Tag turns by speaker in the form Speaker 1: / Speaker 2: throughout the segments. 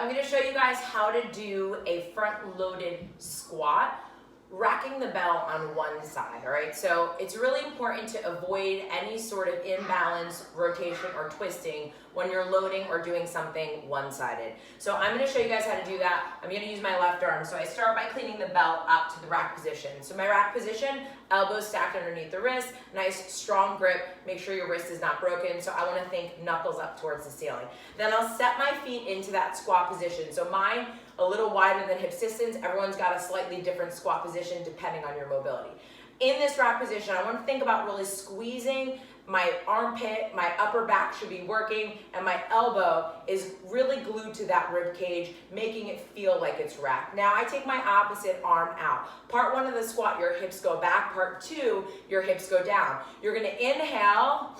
Speaker 1: I'm going to show you guys how to do a front-loaded squat, racking the bell on one side, all right? So it's really important to avoid any sort of imbalance, rotation, or twisting when you're loading or doing something one-sided. So I'm gonna show you guys how to do that. I'm gonna use my left arm. So I start by cleaning the belt up to the rack position. So my rack position, elbows stacked underneath the wrist, nice strong grip, make sure your wrist is not broken. So I wanna think knuckles up towards the ceiling. Then I'll set my feet into that squat position. So mine, a little wider than hip distance. Everyone's got a slightly different squat position depending on your mobility. In this rack position, I want to think about really squeezing my armpit, my upper back should be working, and my elbow is really glued to that rib cage, making it feel like it's racked. Now I take my opposite arm out. Part one of the squat, your hips go back. Part two, your hips go down. You're gonna inhale.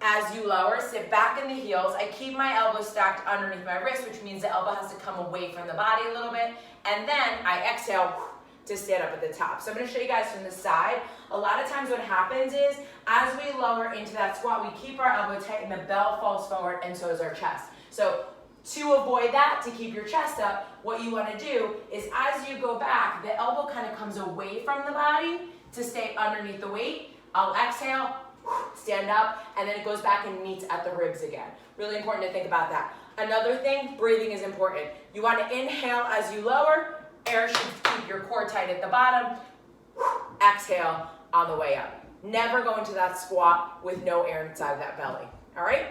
Speaker 1: As you lower, sit back in the heels. I keep my elbows stacked underneath my wrist, which means the elbow has to come away from the body a little bit. And then I exhale to stand up at the top. So I'm gonna show you guys from the side. A lot of times what happens is, as we lower into that squat, we keep our elbow tight and the bell falls forward, and so does our chest. So to avoid that, to keep your chest up, what you wanna do is as you go back, the elbow kind of comes away from the body to stay underneath the weight. I'll exhale, stand up, and then it goes back and meets at the ribs again. Really important to think about that. Another thing, breathing is important. You want to inhale as you lower. Air should keep your core tight at the bottom. Exhale on the way up. Never go into that squat with no air inside that belly. All right?